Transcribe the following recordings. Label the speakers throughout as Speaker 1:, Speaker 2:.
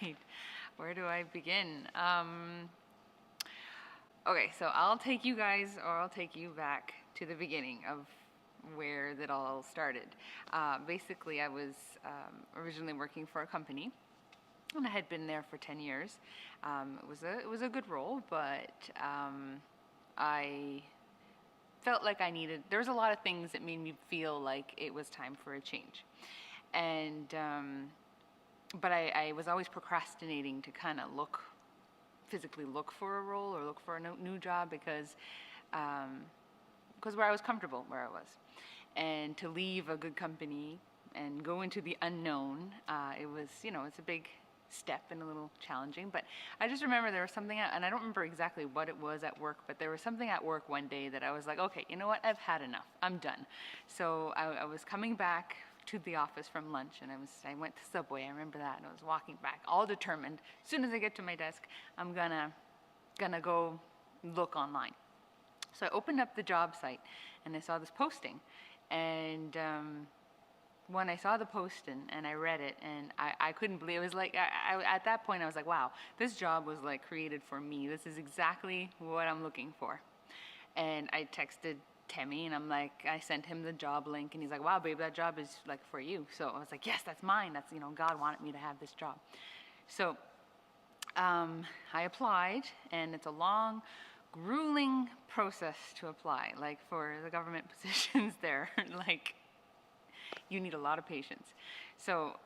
Speaker 1: right. Where do I begin? Okay, so I'll take you guys, or I'll take you back to the beginning of where that all started. Basically, I was originally working for a company, and I had been there for 10 years. It was a good role, but I felt like there was a lot of things that made me feel like it was time for a change. And but I was always procrastinating to kind of physically look for a role or look for a new job because where I was comfortable where I was, and to leave a good company and go into the unknown, it was, it's a big step and a little challenging. But I just remember there was something, and I don't remember exactly what it was at work, but there was something at work one day that I was like, okay, you know what, I've had enough, I'm done. So I was coming back to the office from lunch, and I went to Subway, I remember that, and I was walking back, all determined, as soon as I get to my desk, I'm gonna go look online. So I opened up the job site, and I saw this posting, and when I saw the posting and I read it, and I couldn't believe it. Was like, at that point I was like, wow, this job was like created for me. This is exactly what I'm looking for. And I texted Temmie, and I sent him the job link, and he's like, wow, babe, that job is like for you. So I was like, yes, that's mine. That's, God wanted me to have this job. So I applied, and it's a long, grueling process to apply. Like, for the government positions, they're like, you need a lot of patience. So,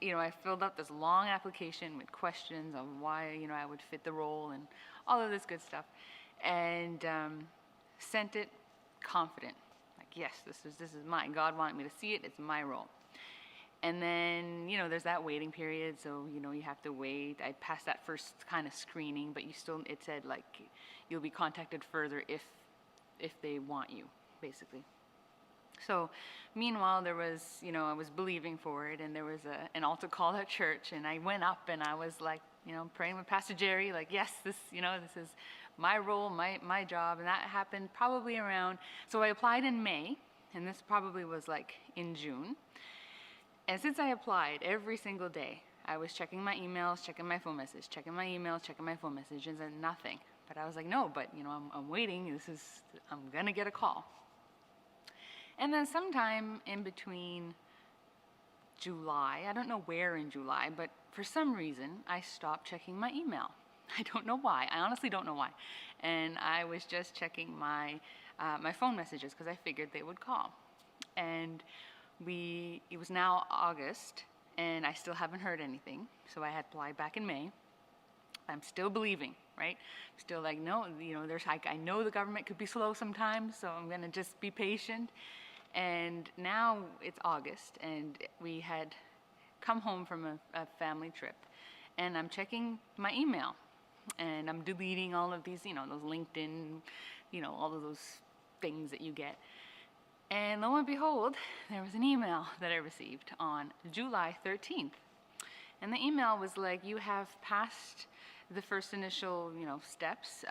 Speaker 1: I filled out this long application with questions on why, I would fit the role and all of this good stuff, and sent it confident. Like, yes, this is mine. God wanted me to see it. It's my role. And then, there's that waiting period, so, you have to wait. I passed that first kind of screening, but it said, like, you'll be contacted further if they want you, basically. So, meanwhile, there was, I was believing for it, and there was an altar call at church, and I went up, and I was like, praying with Pastor Jerry, like, yes, this is my role, my job, and that happened probably around, so I applied in May, and this probably was like in June. And since I applied, every single day, I was checking my emails, checking my phone messages, checking my emails, checking my phone messages, and nothing. But I was like, no, but, I'm waiting. I'm going to get a call. And then sometime in between July, I don't know where in July, but for some reason, I stopped checking my email. I don't know why. I honestly don't know why. And I was just checking my phone messages because I figured they would call. And it was now August, and I still haven't heard anything. So I had applied back in May. I'm still believing, right? Still like, no, I know the government could be slow sometimes, so I'm gonna just be patient. And now it's August, and we had come home from a family trip, and I'm checking my email, and I'm deleting all of these, those LinkedIn, all of those things that you get. And lo and behold, there was an email that I received on July 13th. And the email was like, you have passed the first initial, steps.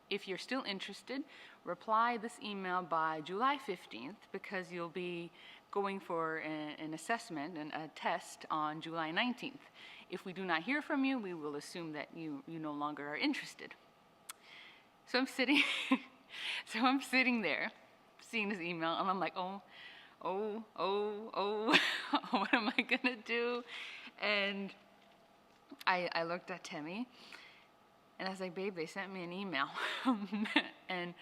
Speaker 1: If you're still interested, reply this email by July 15th because you'll be going for an assessment and a test on July 19th. If we do not hear from you, we will assume that you no longer are interested. So I'm sitting, there, seeing this email, and I'm like, oh, what am I gonna do? And I looked at Temmie, and I was like, babe, they sent me an email. and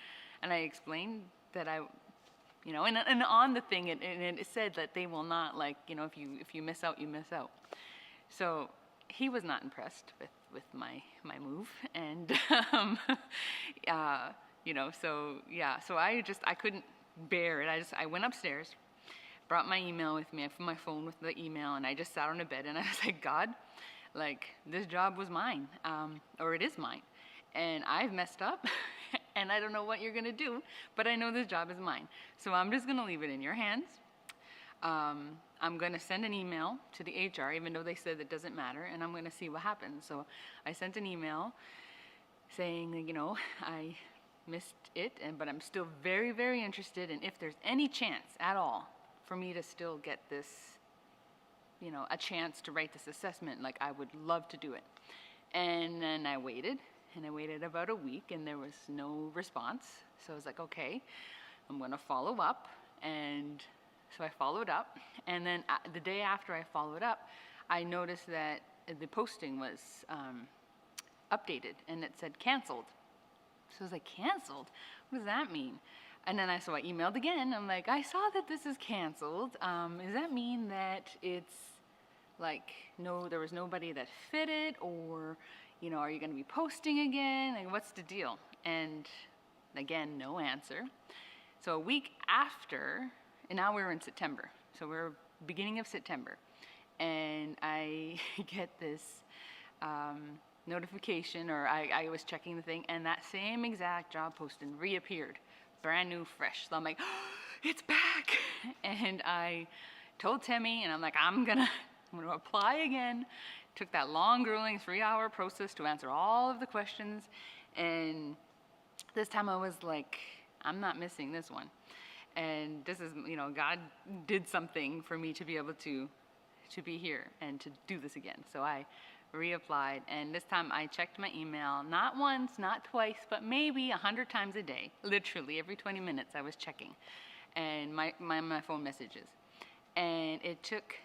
Speaker 1: I explained that and on the thing, it said that they will not, like, if you miss out, you miss out. So he was not impressed with my move, and so I couldn't bear it. I went upstairs, brought my email with me, my phone with the email, and I just sat on a bed, and I was like, God, like, this job was mine, or it is mine, and I've messed up, and I don't know what you're gonna do, but I know this job is mine, so I'm just gonna leave it in your hands. I'm gonna send an email to the HR, even though they said it doesn't matter, and I'm gonna see what happens. So I sent an email saying, I missed it, but I'm still very, very interested, and if there's any chance at all for me to still get this a chance to write this assessment. Like, I would love to do it. And then I waited, and I waited about a week, and there was no response. So I was like, okay, I'm going to follow up. And so I followed up. And then the day after I followed up, I noticed that the posting was updated, and it said canceled. So I was like, canceled? What does that mean? And then I emailed again. I'm like, I saw that this is canceled. Does that mean that it's like, no, there was nobody that fit it? Or, are you going to be posting again? Like, what's the deal? And again, no answer. So a week after, and now we're in September. So we're beginning of September. And I get this notification, or I was checking the thing, and that same exact job posting reappeared, brand new, fresh. So I'm like, oh, it's back. And I told Timmy, and I'm like, I'm gonna apply again. Took that long, grueling 3-hour process to answer all of the questions, and this time I was like, I'm not missing this one. And this is, God did something for me to be able to be here and to do this again. So I reapplied, and this time I checked my email, not once, not twice, but maybe 100 times a day. Literally every 20 minutes I was checking, and my phone messages. And it took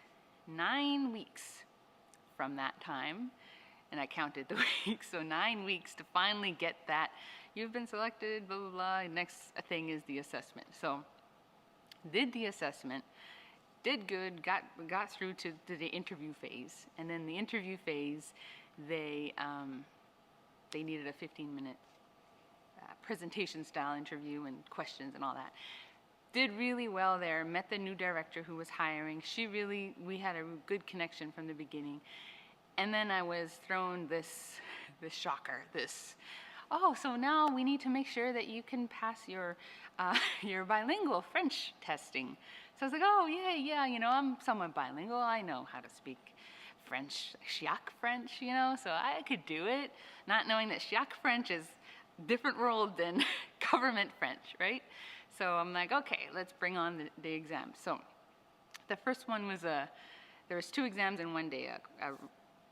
Speaker 1: 9 weeks from that time, and I counted the weeks, so 9 weeks to finally get that, you've been selected, blah, blah, blah. Next thing is the assessment. So did the assessment, did good, got through to the interview phase. And then the interview phase, they needed a 15-minute presentation style interview and questions and all that. Did really well there, met the new director who was hiring. We had a good connection from the beginning. And then I was thrown this shocker, so now we need to make sure that you can pass your bilingual French testing. So I was like, oh, yeah, I'm somewhat bilingual. I know how to speak French, Chiac French, so I could do it, not knowing that Chiac French is a different world than government French, right? So I'm like, okay, let's bring on the exam. So the first one was there was 2 exams in one day,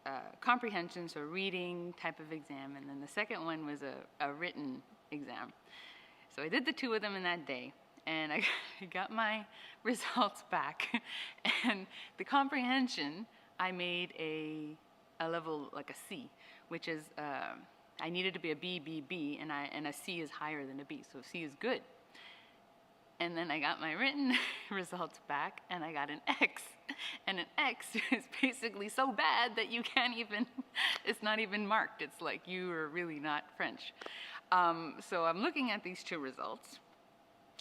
Speaker 1: a comprehension, so reading type of exam, and then the second one was a written exam. So I did the 2 of them in that day, and I got my results back. And the comprehension, I made a level like a C, which is I needed to be a B, and a C is higher than a B, so C is good. And then I got my written results back, and I got an X. And an X is basically so bad that you can't even, it's not even marked. It's like you are really not French. So I'm looking at these 2 results,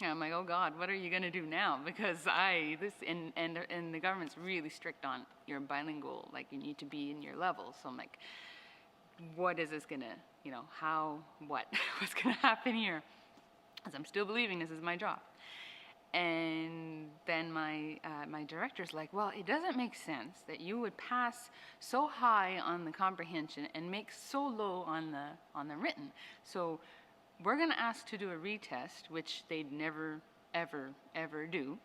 Speaker 1: and I'm like, oh God, what are you going to do now? Because and the government's really strict on your bilingual, like you need to be in your level. So I'm like, what is this going to, what's going to happen here? Because I'm still believing this is my job. And then my director's like, well, it doesn't make sense that you would pass so high on the comprehension and make so low on the written. So we're going to ask to do a retest, which they'd never, ever, ever do,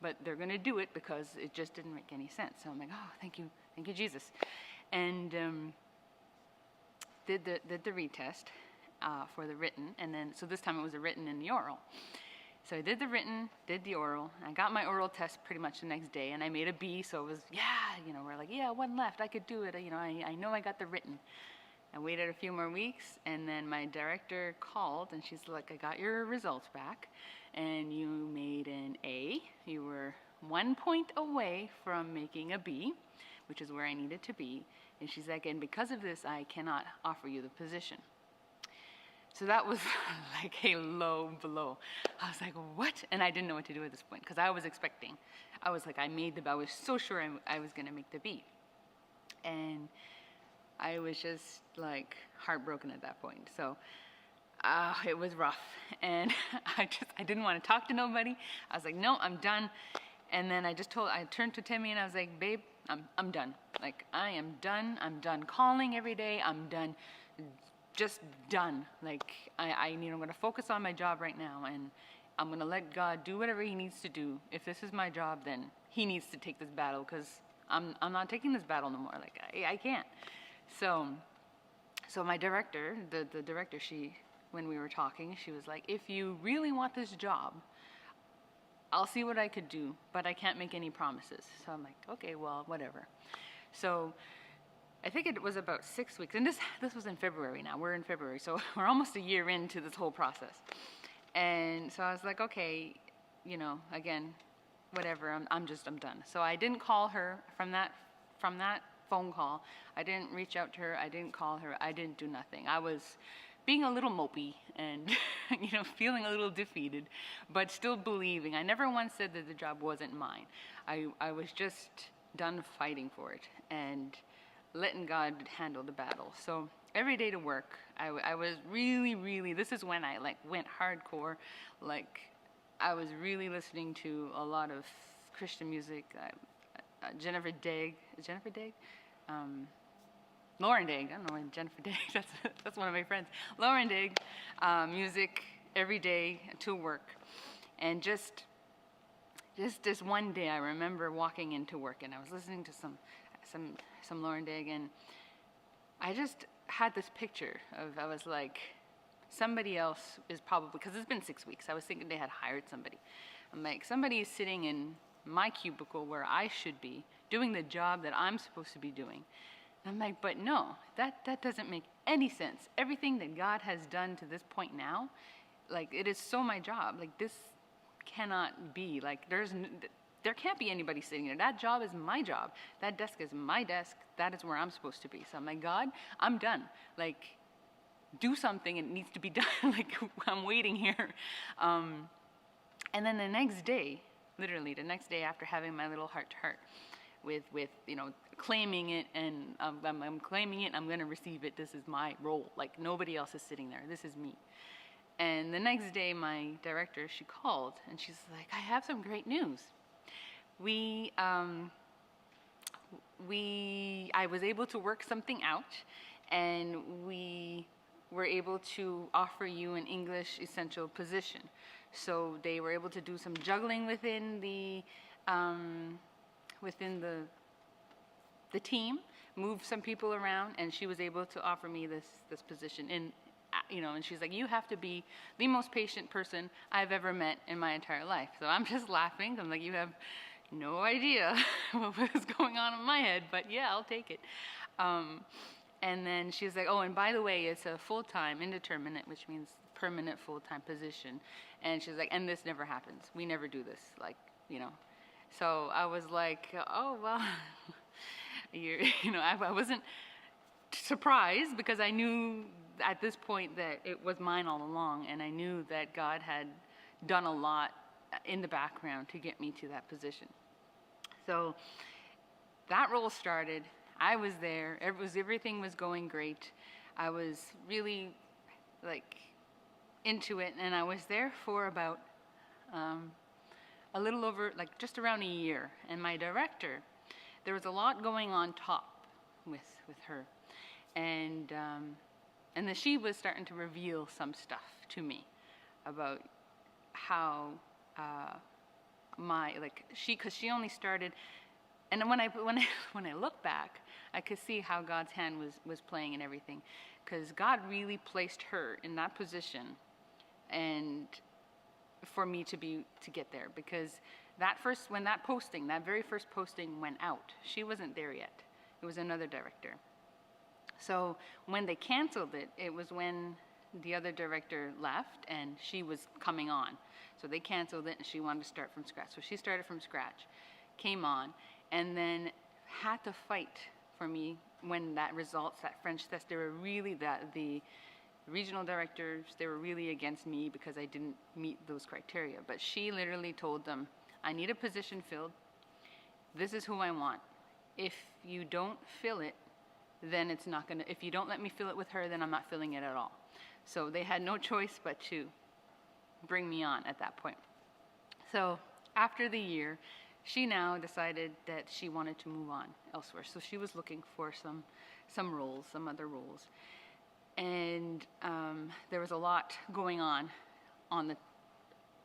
Speaker 1: but they're going to do it because it just didn't make any sense. So I'm like, oh, thank you, Jesus. And did the retest for the written, and then so this time it was a written and the oral. So I did the written, did the oral. I got my oral test pretty much the next day, and I made a B, so it was, we're like, 1 left, I could do it. I know I got the written. I waited a few more weeks, and then my director called, and she's like, I got your results back, and you made an A. You were 1 point away from making a B, which is where I needed to be. And she's like, and because of this, I cannot offer you the position. So that was like a low blow. I was like, what? And I didn't know what to do at this point because I was expecting. I was like, I was so sure I was going to make the B. And I was just like heartbroken at that point. So it was rough. And I didn't want to talk to nobody. I was like, no, I'm done. And then I turned to Timmy and I was like, babe, I'm done. Like, I am done. I'm done calling every day. I'm done. Just done. Like, I'm going to focus on my job right now, and I'm going to let God do whatever he needs to do. If this is my job, then he needs to take this battle because I'm not taking this battle no more. Like I can't. So my director, the director, when we were talking, she was like, if you really want this job, I'll see what I could do, but I can't make any promises. So I'm like, okay, well, whatever. So I think it was about 6 weeks, and this was in February now. We're in February, so we're almost a year into this whole process. And so I was like, okay, again, whatever, I'm done. So I didn't call her from that phone call. I didn't reach out to her. I didn't call her. I didn't do nothing. I was being a little mopey and, feeling a little defeated, but still believing. I never once said that the job wasn't mine. I was just done fighting for it and letting God handle the battle. So every day to work, I was really, this is when I went hardcore. I was really listening to a lot of Christian music. Jennifer Daig. Lauren Daig. I don't know, Jennifer Daig. That's one of my friends. Lauren Daig. Music every day to work, and just this one day, I remember walking into work, and I was listening to some Lauren Daig, and I just had this picture of, I was like, somebody else is probably, because it's been 6 weeks, I was thinking they had hired somebody. I'm like, somebody is sitting in my cubicle where I should be, doing the job that I'm supposed to be doing. And I'm like, but no, that doesn't make any sense. Everything that God has done to this point now, it is so my job. This cannot be. There can't be anybody sitting there. That job is my job. That desk is my desk. That is where I'm supposed to be. So I'm like, God, I'm done. Do something. It needs to be done. I'm waiting here. And then the next day, literally the next day after having my little heart-to-heart with claiming it, and I'm claiming it, I'm going to receive it. This is my role. Nobody else is sitting there. This is me. And the next day, my director, she called, and she's like, I have some great news. I was able to work something out, and we were able to offer you an English essential position. So they were able to do some juggling within the team, move some people around, and she was able to offer me this position. And she's like, you have to be the most patient person I've ever met in my entire life. So I'm just laughing. I'm like, you have no idea what was going on in my head, but yeah, I'll take it. And then she's like, oh, and by the way, it's a full-time, indeterminate, which means permanent full-time position. And she's like, and this never happens. We never do this, So I was like, oh, well, I wasn't surprised, because I knew at this point that it was mine all along, and I knew that God had done a lot in the background to get me to that position. So that role started. I was there. Everything was going great. I was really into it, and I was there for about a little over, just around a year. And my director, there was a lot going on top with her, and then she was starting to reveal some stuff to me about how because she only started, and when I look back, I could see how God's hand was playing and everything, because God really placed her in that position, and for me to get there, because when that very first posting went out, she wasn't there yet. It was another director. So when they canceled it, it was when the other director left and she was coming on. So they canceled it, and she wanted to start from scratch. So she started from scratch, came on, and then had to fight for me when that French test, they were really, the regional directors, they were really against me because I didn't meet those criteria. But she literally told them, I need a position filled. This is who I want. If you don't fill it, then it's not going to, if you don't let me fill it with her, then I'm not filling it at all. So they had no choice but to bring me on at that point. So after the year, she now decided that she wanted to move on elsewhere. So she was looking for some roles, some other roles. And there was a lot going on the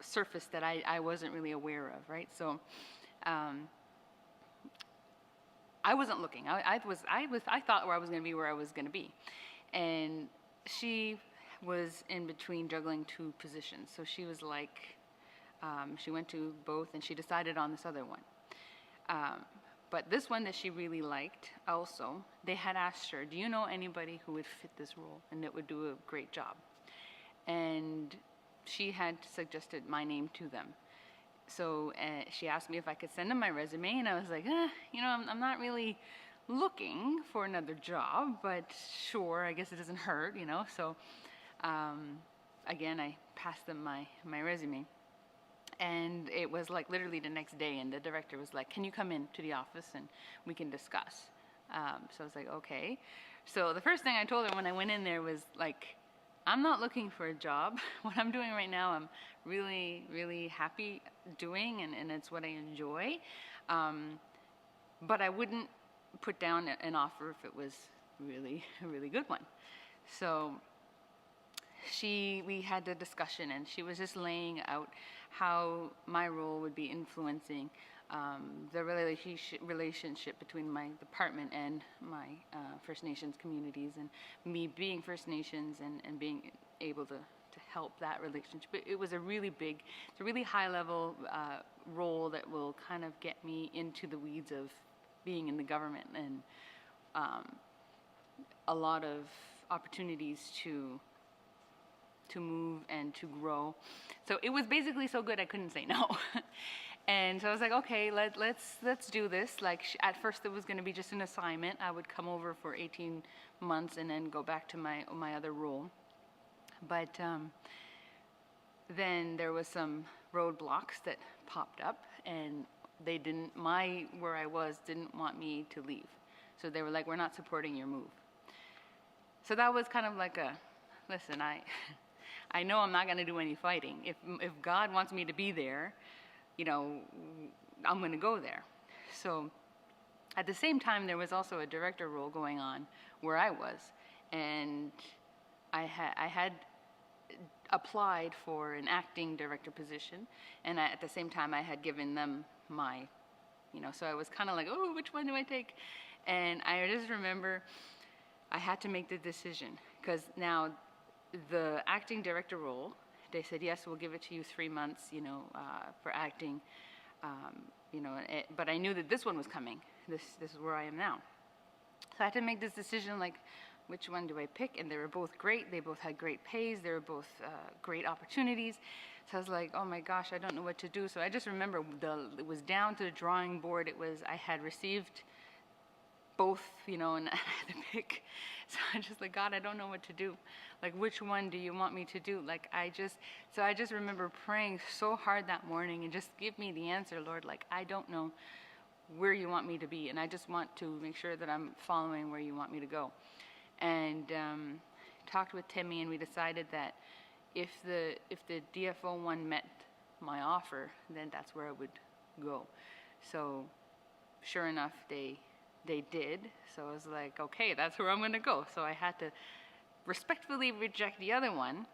Speaker 1: surface that I wasn't really aware of, right? So I wasn't looking. I thought where I was going to be where I was going to be. And she was in between juggling two positions. So she was like, she went to both and she decided on this other one. But this one that she really liked also, they had asked her, do you know anybody who would fit this role and that would do a great job? And she had suggested my name to them. So she asked me if I could send them my resume, and I was like, I'm not really looking for another job, but sure, I guess it doesn't hurt, So again, I passed them my resume. And it was like literally the next day, and the director was like, can you come in to the office and we can discuss? So I was like, okay. So the first thing I told her when I went in there was like, I'm not looking for a job. What I'm doing right now, I'm really, really happy doing, and it's what I enjoy. But I wouldn't put down an offer if it was really a really good one. So we had the discussion, and she was just laying out how my role would be influencing the relationship between my department and my First Nations communities, and me being First Nations and being able to help that relationship. It was a really big, it's a really high level role that will kind of get me into the weeds of being in the government, and a lot of opportunities to move and to grow. So it was basically so good I couldn't say no. And so I was like, okay, let's do this. Like at first it was going to be just an assignment. I would come over for 18 months and then go back to my other role. But then there was some roadblocks that popped up, and where I was didn't want me to leave. So they were like, we're not supporting your move. So that was kind of like listen, I know I'm not going to do any fighting. If God wants me to be there, I'm going to go there. So at the same time, there was also a director role going on where I was, and I had applied for an acting director position, and at the same time, I had given them my, so I was kind of like, oh, which one do I take? And I just remember I had to make the decision, because now the acting director role, they said, yes, we'll give it to you 3 months, for acting, but I knew that this one was coming. This is where I am now. So I had to make this decision, like, which one do I pick? And they were both great. They both had great pays. They were both great opportunities. So I was like, oh my gosh, I don't know what to do. So I just remember it was down to the drawing board. I had received both, and I had to pick. So I just like, God, I don't know what to do. Like, which one do you want me to do? Like, I just remember praying so hard that morning, and just give me the answer, Lord. Like, I don't know where you want me to be, and I just want to make sure that I'm following where you want me to go. And talked with Timmy, and we decided that if the DFO one met my offer, then that's where I would go. So sure enough, they did. So I was like, okay, that's where I'm going to go. So I had to respectfully reject the other one.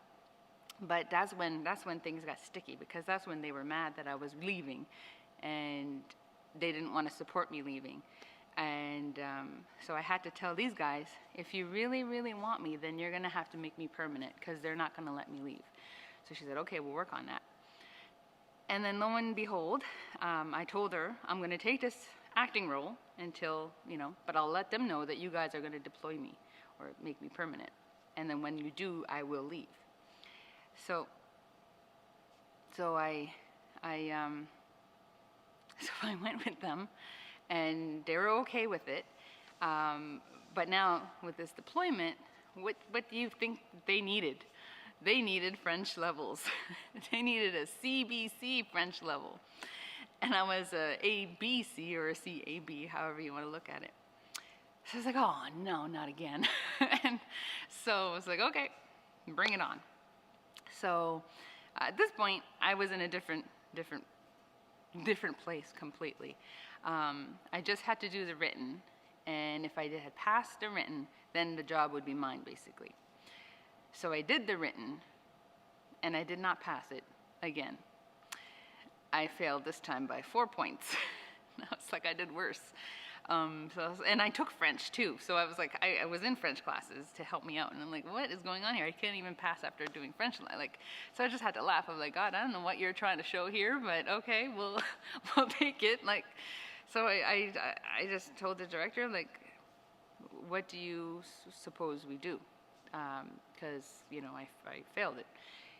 Speaker 1: But that's when things got sticky, because that's when they were mad that I was leaving, and they didn't want to support me leaving. And so I had to tell these guys, if you really, really want me, then you're going to have to make me permanent, because they're not going to let me leave. So she said, okay, we'll work on that. And then lo and behold, I told her, I'm going to take this acting role until, but I'll let them know that you guys are going to deploy me or make me permanent. And then when you do, I will leave. So I went with them, and they were okay with it. But now with this deployment, what do you think they needed? They needed French levels. They needed a CBC French level. And I was a ABC or a CAB, however you want to look at it. So I was like, oh, no, not again. And so I was like, okay, bring it on. So at this point, I was in a different place completely. I just had to do the written, and if I had passed the written, then the job would be mine, basically. So I did the written, and I did not pass it again. I failed this time by 4 points. Now it's like I did worse. And I took French too. So I was like, I was in French classes to help me out. And I'm like, what is going on here? I can't even pass after doing French. So I just had to laugh. I was like, God, I don't know what you're trying to show here, but okay, we'll take it. So I just told the director, like, what do you suppose we do? Because, I failed it.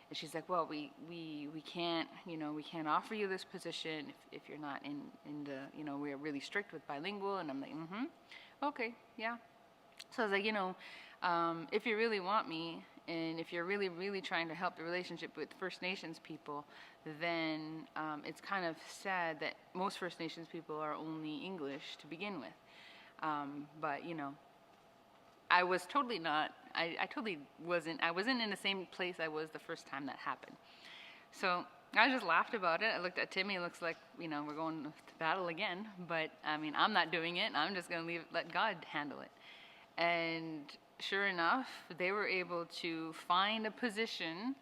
Speaker 1: And she's like, well, we can't, we can't offer you this position if you're not in the, we're really strict with bilingual. And I'm like, okay, yeah. So I was like, if you really want me, and if you're really, really trying to help the relationship with First Nations people, then it's kind of sad that most First Nations people are only English to begin with. But, I was totally not, I totally wasn't in the same place I was the first time that happened. So I just laughed about it. I looked at Timmy. It looks like, we're going to battle again. But, I'm not doing it. I'm just going to let God handle it. And sure enough, they were able to find a position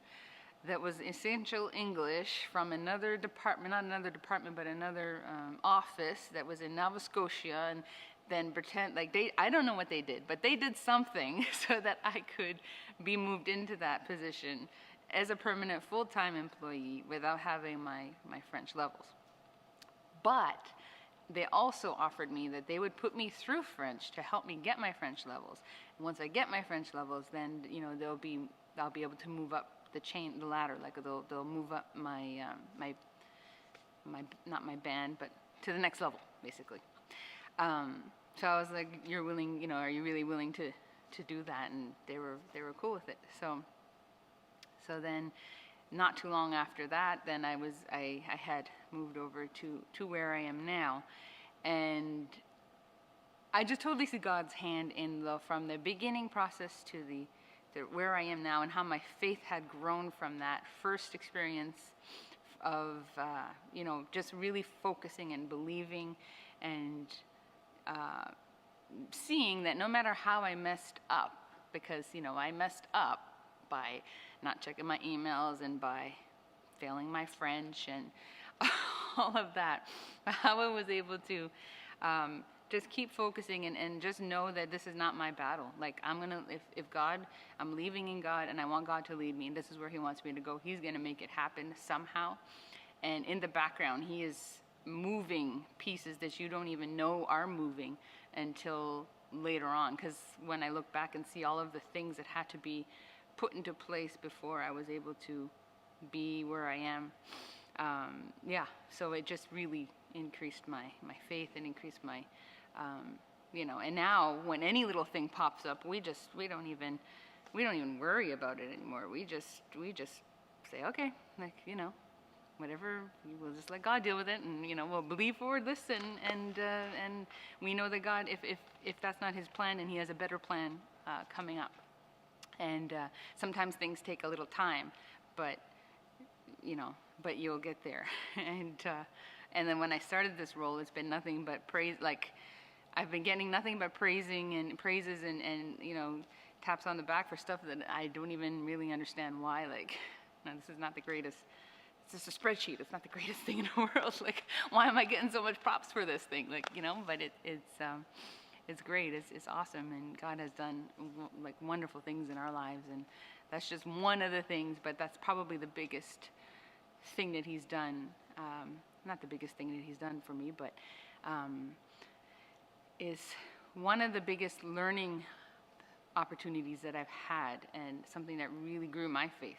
Speaker 1: that was essential English from another department, not another department, but another office that was in Nova Scotia, and then pretend like I don't know what they did, but they did something so that I could be moved into that position as a permanent full-time employee without having my French levels. But they also offered me that they would put me through French to help me get my French levels. And once I get my French levels, then I'll be able to move up the ladder. Like they'll move up my not my band, but to the next level, basically. So I was like, you're willing, are you really willing to do that? And they were cool with it. So then, not too long after that, then I had moved over to where I am now, and I just totally see God's hand from the beginning process to the where I am now, and how my faith had grown from that first experience of just really focusing and believing and seeing that no matter how I messed up, because I messed up by not checking my emails and by failing my French and all of that, how I was able to just keep focusing and just know that this is not my battle. Like, if God, I'm believing in God and I want God to lead me, and this is where He wants me to go, He's going to make it happen somehow. And in the background, He is moving pieces that you don't even know are moving until later on. Because when I look back and see all of the things that had to be put into place before I was able to be where I am, so it just really increased my faith and increased my, and now when any little thing pops up, we don't even worry about it anymore. We just say, okay, whatever, we'll just let God deal with it, and we'll believe for this, and we know that God, if that's not His plan, and He has a better plan coming up, and sometimes things take a little time, but you'll get there, and then when I started this role, it's been nothing but praise. Like, I've been getting nothing but praising and praises and taps on the back for stuff that I don't even really understand why. Like, no, this is not the greatest. It's just a spreadsheet. It's not the greatest thing in the world. Like, why am I getting so much props for this thing? Like, but it's great. It's awesome, and God has done wonderful things in our lives, and that's just one of the things. But that's probably the biggest thing that He's done. Not the biggest thing that He's done for me, but is one of the biggest learning opportunities that I've had, and something that really grew my faith.